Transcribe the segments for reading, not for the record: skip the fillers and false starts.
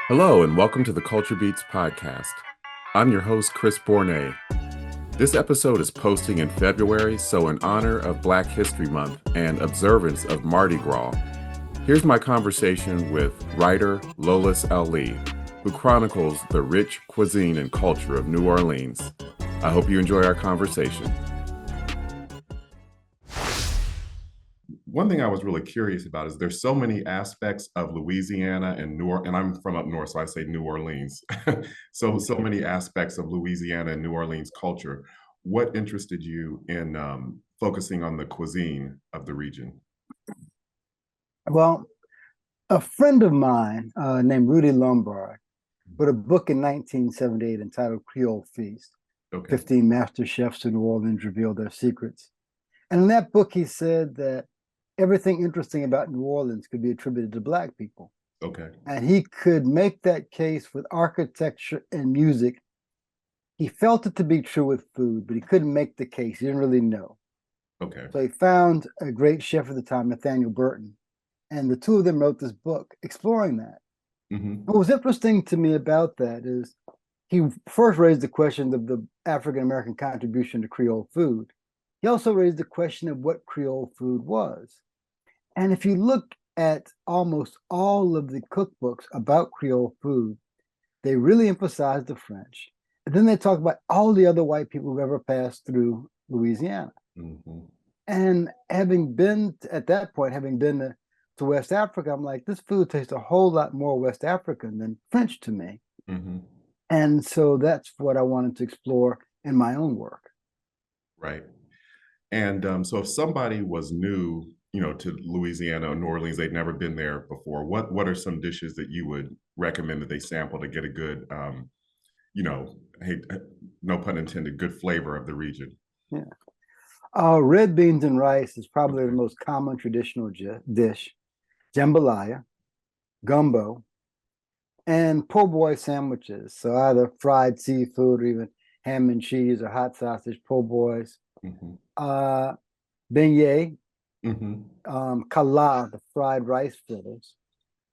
Hello, and welcome to the Culture Beats podcast. I'm your host, Chris Bournet. This episode is posting in February, so in honor of Black History Month and observance of Mardi Gras, here's my conversation with writer Lolis Elie, who chronicles the rich cuisine and culture of New Orleans. I hope you enjoy our conversation. One thing I was really curious about is there's so many aspects of Louisiana and and I'm from up north, so I say New Orleans. So many aspects of Louisiana and New Orleans culture. What interested you in focusing on the cuisine of the region? Well, a friend of mine named Rudy Lombard wrote a book in 1978 entitled Creole Feast. Okay. 15 master chefs in New Orleans revealed their secrets. And in that book, he said that everything interesting about New Orleans could be attributed to Black people. Okay. And he could make that case with architecture and music. He felt it to be true with food, but he couldn't make the case. He didn't really know. Okay. So he found a great chef at the time, Nathaniel Burton, and the two of them wrote this book exploring that. Mm-hmm. What was interesting to me about that is he first raised the question of the African American contribution to Creole food. He also raised the question of what Creole food was. And if you look at almost all of the cookbooks about Creole food, they really emphasize the French. And then they talk about all the other white people who've ever passed through Louisiana. Mm-hmm. And having been at that point, having been to West Africa, I'm like, this food tastes a whole lot more West African than French to me. Mm-hmm. And so that's what I wanted to explore in my own work. Right. And so if somebody was new, to Louisiana or New Orleans, they'd never been there before, what are some dishes that you would recommend that they sample to get a good, hey, no pun intended, good flavor of the region? Yeah. Red beans and rice is probably Okay. the most common traditional dish. Jambalaya, gumbo, and po' boy sandwiches. So either fried seafood or even ham and cheese or hot sausage po' boys. Mm-hmm. Uh, beignet, Mm-hmm. kala, the fried rice fritters.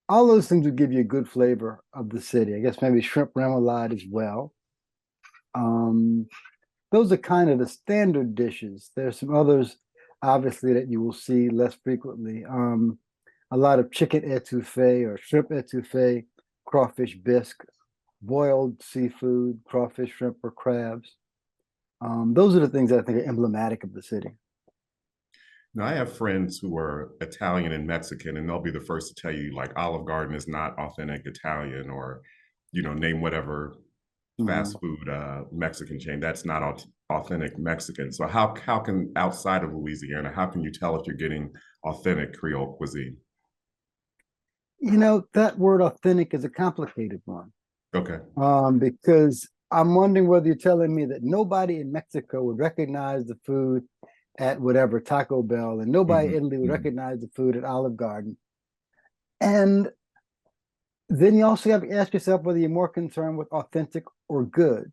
All those things would give you a good flavor of the city. I guess maybe shrimp remoulade as well. Um, those are kind of the standard dishes. There's some others, obviously, that you will see less frequently. A lot of chicken etouffee or shrimp etouffee, crawfish bisque, boiled seafood, crawfish, shrimp, or crabs. Those are the things that I think are emblematic of the city. Now, I have friends who are Italian and Mexican, and they'll be the first to tell you, like, Olive Garden is not authentic Italian, or, name whatever Mhm. fast food Mexican chain. That's not authentic Mexican. So how can, outside of Louisiana, how can you tell if you're getting authentic Creole cuisine? You know, that word authentic is a complicated one Okay. because I'm wondering whether you're telling me that nobody in Mexico would recognize the food at whatever Taco Bell, and nobody in Mm-hmm. Italy would Mm-hmm. recognize the food at Olive Garden. And then you also have to ask yourself whether you're more concerned with authentic or good.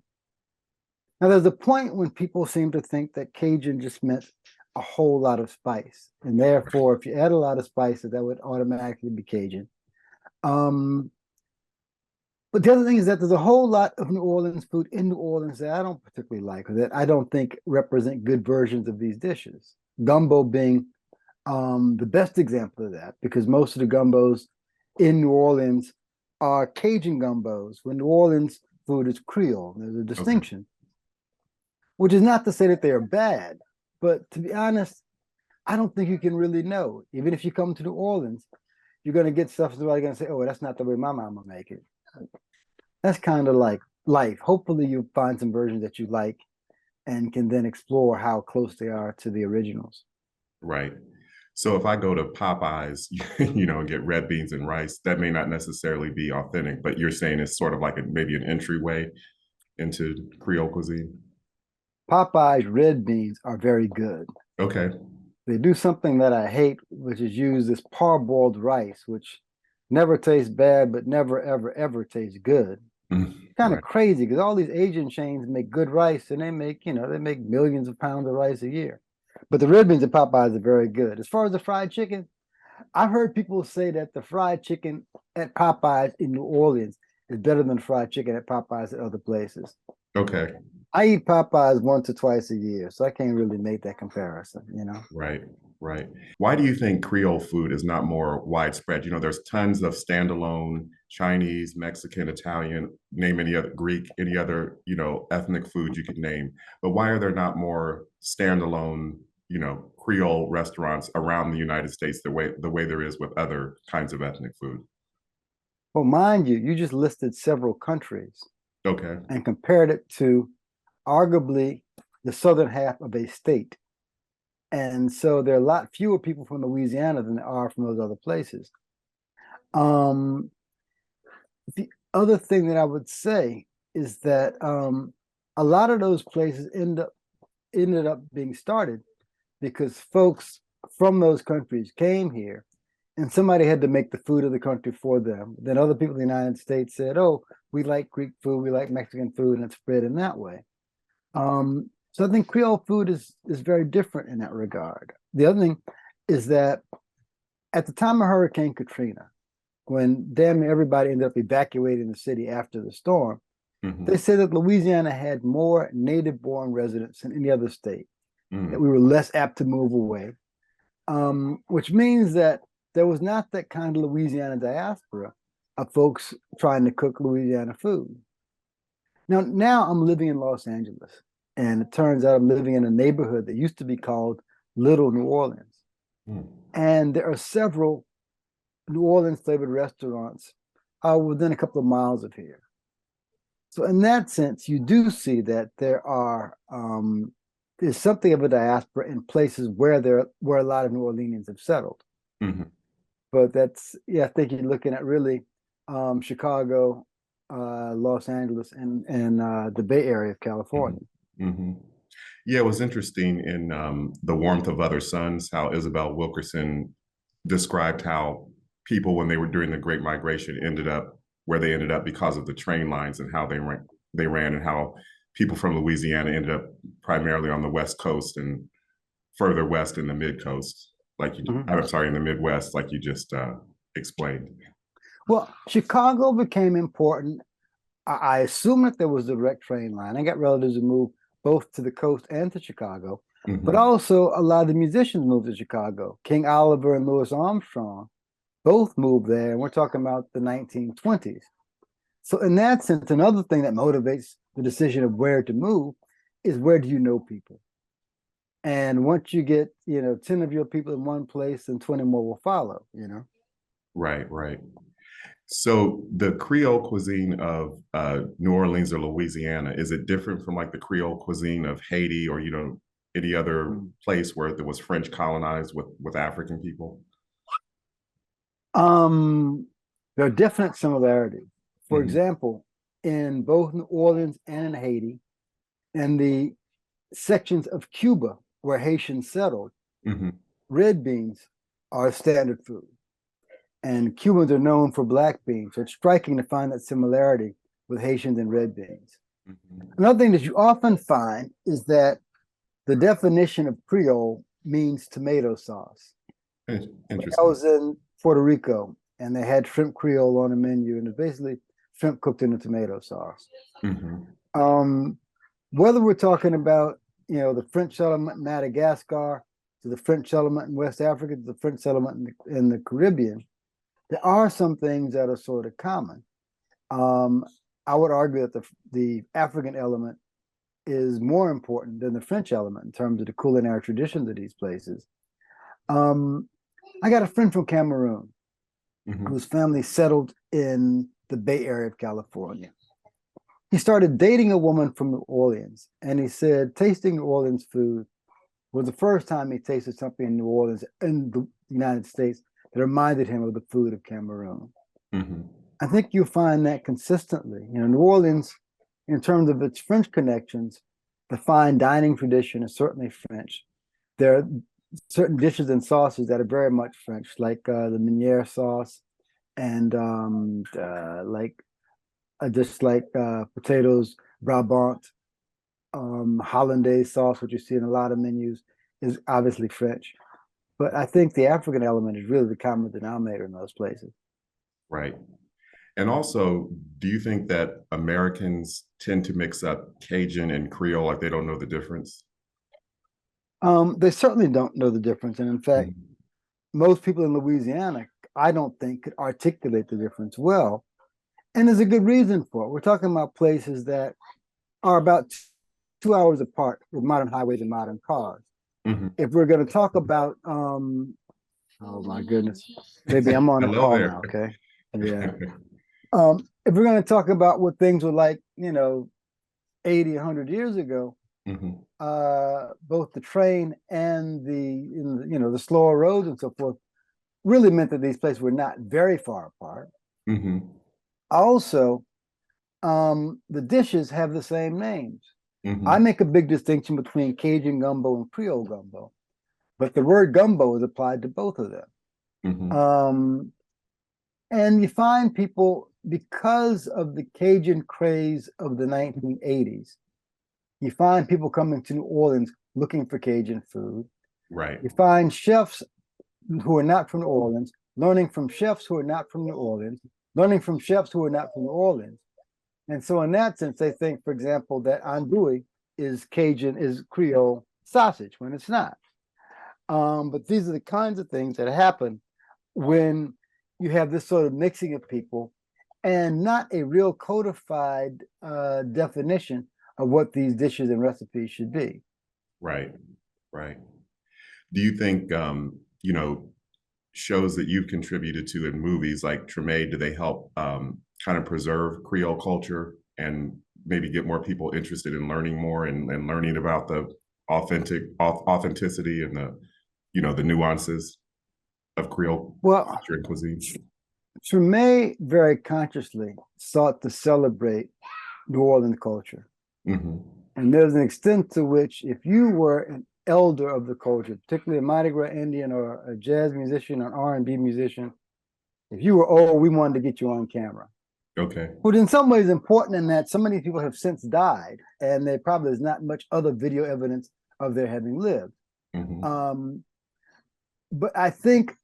Now, there's a point when people seem to think that Cajun just meant a whole lot of spice. And therefore, if you add a lot of spices, that would automatically be Cajun. Um, but the other thing is that there's a whole lot of New Orleans food in New Orleans that I don't particularly like, or that I don't think represent good versions of these dishes. Gumbo being the best example of that, because most of the gumbos in New Orleans are Cajun gumbos, when New Orleans food is Creole. There's a Okay. distinction, which is not to say that they are bad, but to be honest, I don't think you can really know. Even if you come to New Orleans, you're going to get stuff somebody's going to say, oh, that's not the way my mama make it. That's kind of like life. Hopefully, you find some versions that you like and can then explore how close they are to the originals. Right. So if I go to Popeyes, and get red beans and rice, that may not necessarily be authentic, but you're saying it's sort of like maybe an entryway into Creole cuisine. Popeye's red beans are very good. Okay. They do something that I hate, which is use this parboiled rice, which never tastes bad, but never, ever, ever tastes good. Kind of Right. crazy because all these Asian chains make good rice and they make millions of pounds of rice a year. But the red beans at Popeyes are very good. As far as the fried chicken, I've heard people say that the fried chicken at Popeyes in New Orleans is better than fried chicken at Popeyes at other places. Okay. I eat Popeyes once or twice a year, so I can't really make that comparison, you know? Right, right. Why do you think Creole food is not more widespread? You know, there's tons of standalone Chinese, Mexican, Italian, name any other Greek, any other, ethnic food you could name. But why are there not more standalone, Creole restaurants around the United States the way there is with other kinds of ethnic food? Well, mind you, you just listed several countries Okay. and compared it to arguably the southern half of a state. And so there are a lot fewer people from Louisiana than there are from those other places. Um, the other thing that I would say is that a lot of those places ended up being started because folks from those countries came here and somebody had to make the food of the country for them. Then other people in the United States said, oh, we like Greek food, we like Mexican food, and it's spread in that way. So I think Creole food is very different in that regard. The other thing is that at the time of Hurricane Katrina, when damn near everybody ended up evacuating the city after the storm, they said that Louisiana had more native-born residents than any other state, that we were less apt to move away, which means that there was not that kind of Louisiana diaspora of folks trying to cook Louisiana food. Now I'm living in Los Angeles, and it turns out I'm living in a neighborhood that used to be called Little New Orleans. And there are several New Orleans flavored restaurants within a couple of miles of here. So in that sense, you do see that there's something of a diaspora in places where a lot of New Orleanians have settled. But I think you're looking at really Chicago, Los Angeles, and the Bay Area of California. Yeah, it was interesting in The Warmth of Other Suns, how Isabel Wilkerson described how people, when they were during the Great Migration, ended up where they ended up because of the train lines and how they ran, and how people from Louisiana ended up primarily on the West Coast and further west in the mid coast, I'm sorry, in the Midwest, like you just explained. Well, Chicago became important. I assume that there was a direct train line. I got relatives who moved both to the coast and to Chicago, but also a lot of the musicians moved to Chicago. King Oliver and Louis Armstrong both moved there, and we're talking about the 1920s. So in that sense, another thing that motivates the decision of where to move is, where do you know people? And once you get, 10 of your people in one place, then 20 more will follow, Right, right. So the Creole cuisine of New Orleans or Louisiana, is it different from like the Creole cuisine of Haiti or, any other place where there was French colonized with African people? There are definite similarities. For example, in both New Orleans and in Haiti, and the sections of Cuba where Haitians settled, red beans are standard food. And Cubans are known for black beans. So it's striking to find that similarity with Haitians and red beans. Another thing that you often find is that the definition of Creole means tomato sauce. Interesting. I was in Puerto Rico and they had shrimp Creole on the menu, and it's basically shrimp cooked in a tomato sauce. Whether we're talking about, the French settlement in Madagascar, to the French settlement in West Africa, to the French settlement in the Caribbean, there are some things that are sort of common. I would argue that the African element is more important than the French element in terms of the culinary traditions of these places. I got a friend from Cameroon whose family settled in the Bay Area of California. He started dating a woman from New Orleans, and he said tasting New Orleans food was the first time he tasted something in New Orleans in the United States that reminded him of the food of Cameroon. I think you'll find that consistently. New Orleans, in terms of its French connections, the fine dining tradition is certainly French. There are certain dishes and sauces that are very much French, like the Meunière sauce, and just like potatoes, Brabant, Hollandaise sauce, which you see in a lot of menus, is obviously French. But I think the African element is really the common denominator in those places. Right. And also, do you think that Americans tend to mix up Cajun and Creole, like they don't know the difference? They certainly don't know the difference. And in fact, Mhm. most people in Louisiana, I don't think, could articulate the difference well. And there's a good reason for it. We're talking about places that are about 2 hours apart with modern highways and modern cars. Mhm. If we're going to talk about, oh my goodness, baby, I'm on a Hello call there. now. Okay. Yeah. If we're going to talk about what things were like, 80, 100 years ago, Mhm. both the train and the slower roads and so forth really meant that these places were not very far apart. Mhm. Also, the dishes have the same names. I Mhm. make a big distinction between Cajun gumbo and Creole gumbo, but the word gumbo is applied to both of them. Mhm. Um, and you find people, because of the Cajun craze of the 1980s, you find people coming to New Orleans looking for Cajun food. Right. You find chefs who are not from New Orleans learning from chefs who are not from New Orleans, learning from chefs who are not from New Orleans. And so, in that sense, they think, for example, that andouille is Cajun, is Creole sausage when it's not. But these are the kinds of things that happen when you have this sort of mixing of people and not a real codified definition of what these dishes and recipes should be. Right. Right. Do you think, shows that you've contributed to in movies like Treme, do they help kind of preserve Creole culture and maybe get more people interested in learning more and learning about the authenticity and the nuances of Creole Well, culture and cuisine? Treme very consciously sought to celebrate New Orleans culture. Hmm. And there's an extent to which, if you were an elder of the culture, particularly a Mardi Gras Indian or a jazz musician or an R&B musician, if you were old, we wanted to get you on camera. Okay. Which in some ways important in that so many people have since died, and there probably is not much other video evidence of their having lived. Hmm. Um, but I think,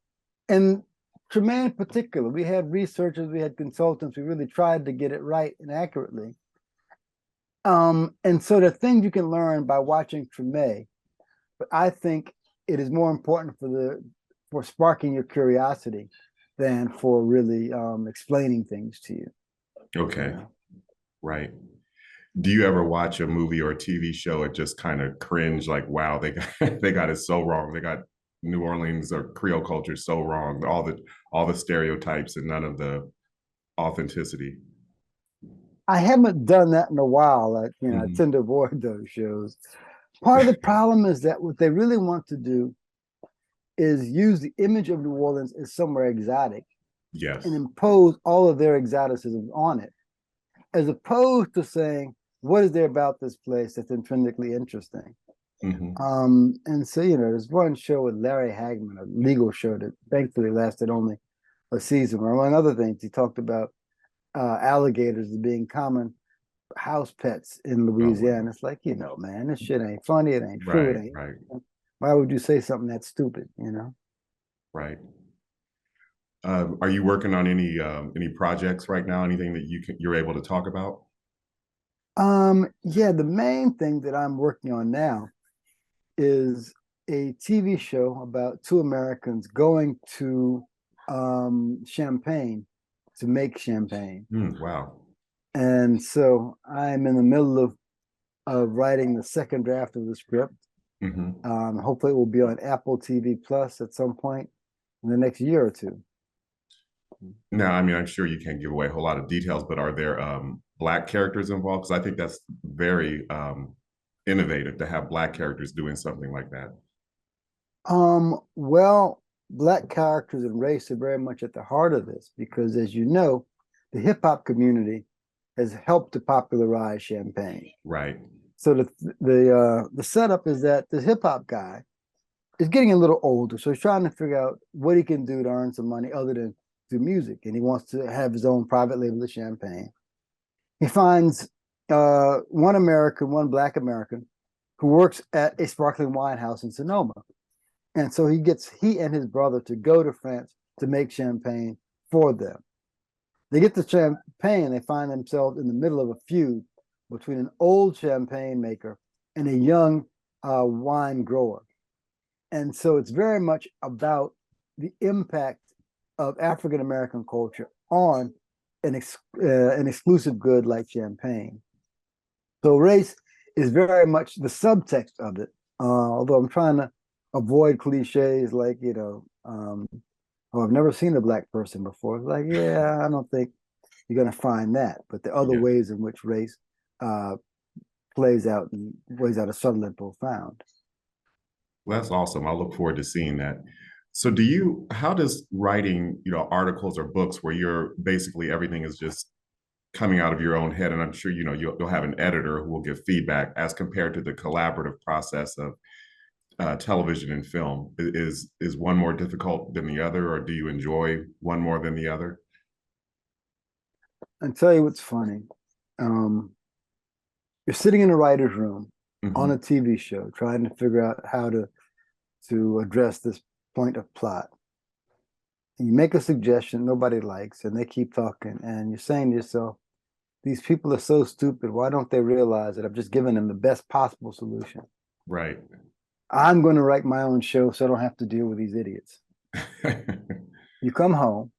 and Tremaine in particular, we had researchers, we had consultants, we really tried to get it right and accurately. And so there are things you can learn by watching Treme, but I think it is more important for sparking your curiosity than for really explaining things to you. You Okay. know? Right. Do you ever watch a movie or a TV show and just kind of cringe, like, wow, they got they got it so wrong. They got New Orleans or Creole culture so wrong. All the stereotypes and none of the authenticity. I haven't done that in a while. I Hmm. tend to avoid those shows. Part of the problem is that what they really want to do is use the image of New Orleans as somewhere exotic and Yes. impose all of their exoticism on it, as opposed to saying, what is there about this place that's intrinsically interesting? Hmm. And so, there's one show with Larry Hagman, a legal show that thankfully lasted only a season, where among other things, he talked about alligators as being common house pets in Oh, Louisiana. wow. It's like, man, this shit ain't funny. It ain't true. It Right, ain't. right, Why would you say something that's stupid? right. Are you working on any projects right now? Anything that you're able to talk about? Yeah, the main thing that I'm working on now is a TV show about two Americans going to Champagne to make champagne. Wow. And so I'm in the middle of writing the second draft of the script. Hmm. Hopefully it will be on Apple TV Plus at some point in the next year or two. Now, I mean, I'm sure you can't give away a whole lot of details, but are there Black characters involved? Because I think that's very innovative to have Black characters doing something like that. Well, Black characters and race are very much at the heart of this because, as you know, the hip hop community has helped to popularize champagne. Right. So the setup is that the hip hop guy is getting a little older, so he's trying to figure out what he can do to earn some money other than do music, and he wants to have his own private label of champagne. He finds one Black American, who works at a sparkling wine house in Sonoma. And so he and his brother to go to France to make champagne for them. They get the champagne, they find themselves in the middle of a feud between an old champagne maker and a young wine grower. And so it's very much about the impact of African American culture on an exclusive good like champagne. So race is very much the subtext of it. Although I'm trying to avoid cliches like, oh, I've never seen a black person before. It's like, yeah, I don't think you're going to find that. But the other ways in which race plays out in ways that are subtle and profound. Well, that's awesome. I look forward to seeing that. So how does writing, articles or books where you're basically everything is just coming out of your own head, and I'm sure, you'll have an editor who will give feedback, as compared to the collaborative process of television and film? Is one more difficult than the other, or do you enjoy one more than the other? And tell you what's funny. You're sitting in a writer's room on a TV show trying to figure out how to address this point of plot. And you make a suggestion nobody likes, and they keep talking, and you're saying to yourself, these people are so stupid. Why don't they realize that I've just given them the best possible solution? Right. I'm going to write my own show so I don't have to deal with these idiots. You come home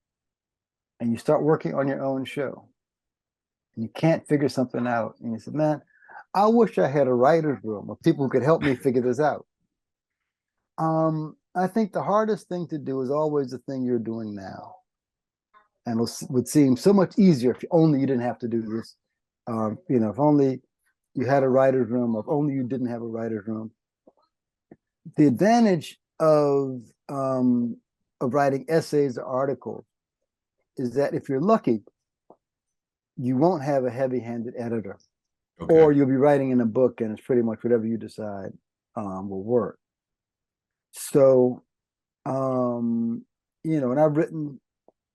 and you start working on your own show, and you can't figure something out. And you say, man, I wish I had a writer's room of people who could help me figure this out. I think the hardest thing to do is always the thing you're doing now. And it would seem so much easier if only you didn't have to do this. If only you had a writer's room, if only you didn't have a writer's room. The advantage of writing essays or articles is that if you're lucky, you won't have a heavy-handed editor. Okay. Or you'll be writing in a book and it's pretty much whatever you decide will work. So, and I've written,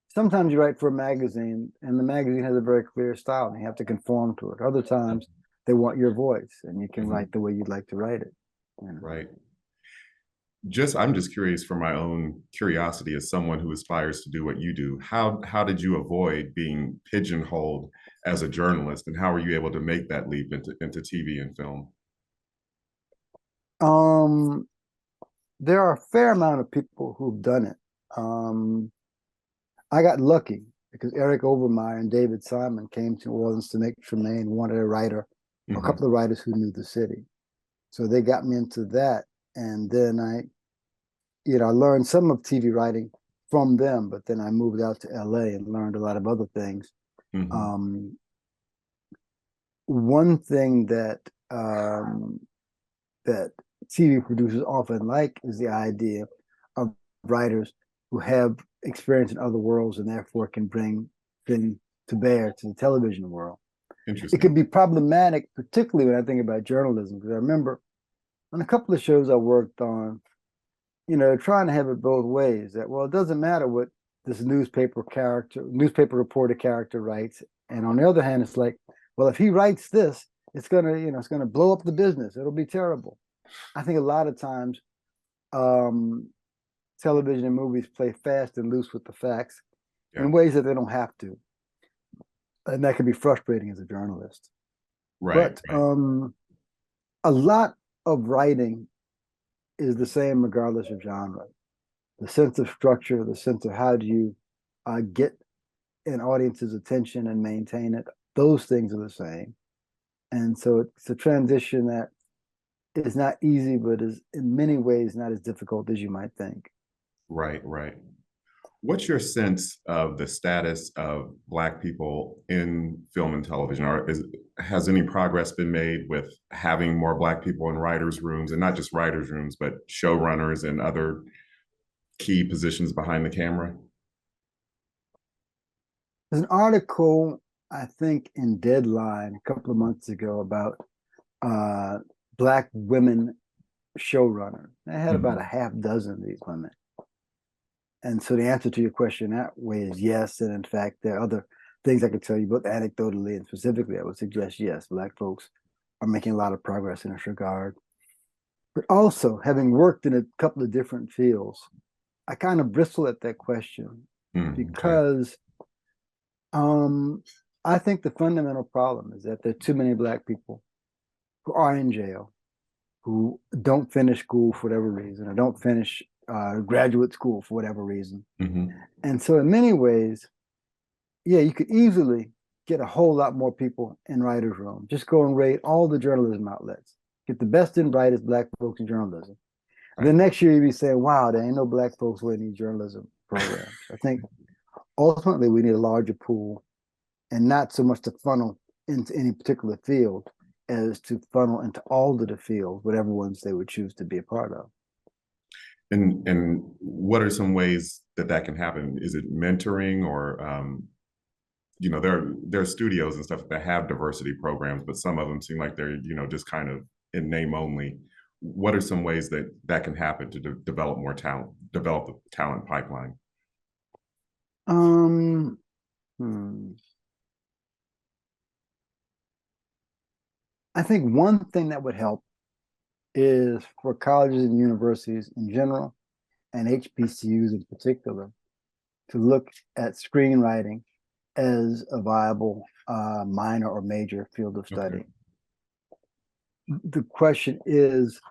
sometimes you write for a magazine and the magazine has a very clear style and you have to conform to it. Other times they want your voice and you can write the way you'd like to write it. Right. I'm just curious, for my own curiosity, as someone who aspires to do what you do, how did you avoid being pigeonholed as a journalist, and how were you able to make that leap into TV and film? There are a fair amount of people who've done it. I got lucky because Eric Overmeyer and David Simon came to New Orleans to make Tremaine, wanted a writer, a couple of writers who knew the city. So they got me into that. And then I learned some of TV writing from them, but then I moved out to LA and learned a lot of other things. One thing that that TV producers often like is the idea of writers who have experience in other worlds and therefore can bring things to bear to the television world. It can be problematic, particularly when I think about journalism, because I remember on a couple of shows I worked on, trying to have it both ways. That, well, it doesn't matter what this newspaper reporter character writes, and on the other hand, it's like, well, if he writes this, it's gonna blow up the business. It'll be terrible. I think a lot of times, television and movies play fast and loose with the facts in ways that they don't have to, and that can be frustrating as a journalist. Right. But a lot of writing is the same regardless of genre. The sense of structure, the sense of how do you get an audience's attention and maintain it, those things are the same. And so it's a transition that is not easy, but is in many ways not as difficult as you might think. Right. What's your sense of the status of Black people in film and television? Or has any progress been made with having more Black people in writers' rooms, and not just writers' rooms, but showrunners and other key positions behind the camera? There's an article, I think, in Deadline a couple of months ago about Black women showrunners. They had about a half dozen of these women. And so the answer to your question that way is yes. And in fact, there are other things I could tell you, both anecdotally and specifically, I would suggest yes, Black folks are making a lot of progress in this regard. But also, having worked in a couple of different fields, I kind of bristle at that question because I think the fundamental problem is that there are too many Black people who are in jail, who don't finish school for whatever reason, or don't finish graduate school for whatever reason. Mm-hmm. And so, in many ways, yeah, you could easily get a whole lot more people in writers' room. Just go and raid all the journalism outlets. Get the best and brightest Black folks in journalism. And then next year you'd be saying, wow, there ain't no Black folks with any journalism programs. I think ultimately we need a larger pool, and not so much to funnel into any particular field as to funnel into all of the fields, whatever ones they would choose to be a part of. And what are some ways that can happen? Is it mentoring, or there are studios and stuff that have diversity programs, but some of them seem like they're just kind of in name only. What are some ways that can happen to develop more talent, develop the talent pipeline? I think one thing that would help is for colleges and universities in general, and HBCUs in particular, to look at screenwriting as a viable minor or major field of study. Okay. The question is,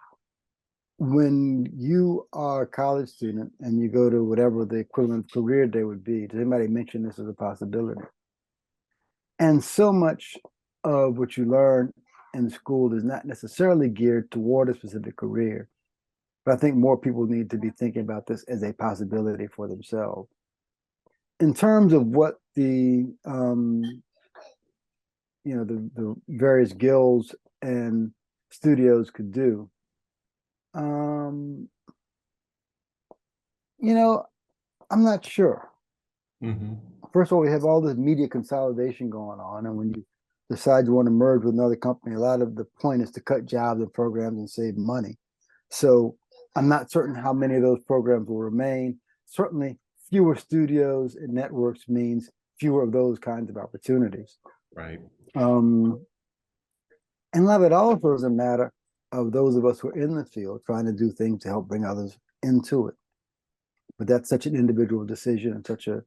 when you are a college student and you go to whatever the equivalent career day would be, does anybody mention this as a possibility? And so much of what you learn in school is not necessarily geared toward a specific career, but I think more people need to be thinking about this as a possibility for themselves. In terms of what the various guilds and studios could do, I'm not sure. Mm-hmm. First of all, we have all this media consolidation going on, and when you decide you want to merge with another company, a lot of the point is to cut jobs and programs and save money. So I'm not certain how many of those programs will remain. Certainly, fewer studios and networks means fewer of those kinds of opportunities. Right. And a lot of it also is a matter of those of us who are in the field trying to do things to help bring others into it. But that's such an individual decision and such an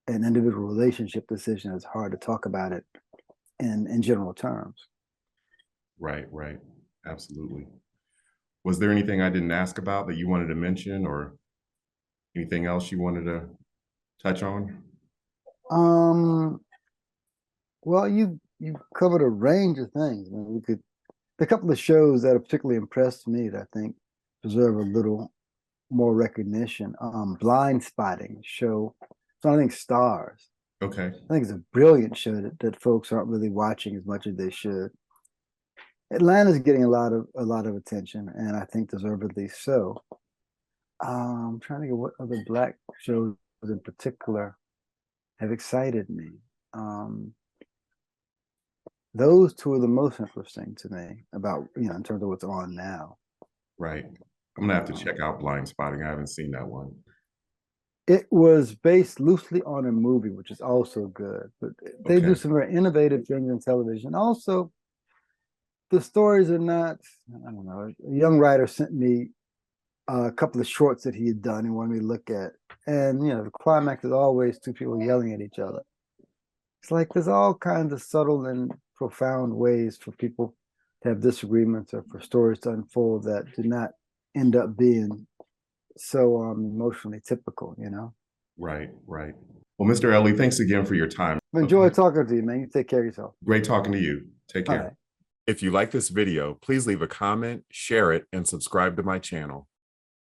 individual relationship decision. It's hard to talk about it in general terms. Right. Absolutely. Was there anything I didn't ask about that you wanted to mention, or anything else you wanted to touch on? Well, you covered a range of things. I mean, a couple of shows that have particularly impressed me that I think deserve a little more recognition. Blind Spotting show, so I think Stars. Okay. I think it's a brilliant show that folks aren't really watching as much as they should. Atlanta's getting a lot of attention, and I think deservedly so. I'm trying to think of what other Black shows in particular have excited me. Those two are the most interesting to me about, in terms of what's on now. Right. I'm gonna have to check out Blind Spotting. I haven't seen that one. It was based loosely on a movie, which is also good, but they do some very innovative things in television. Also, the stories are not, I don't know, a young writer sent me a couple of shorts that he had done and wanted me to look at. And, the climax is always two people yelling at each other. It's like there's all kinds of subtle and profound ways for people to have disagreements or for stories to unfold that do not end up being so emotionally typical, Right. Well, Mr. Elie, thanks again for your time. Enjoy talking to you, man. You take care of yourself. Great talking to you. Take care. Right. If you like this video, please leave a comment, share it, and subscribe to my channel.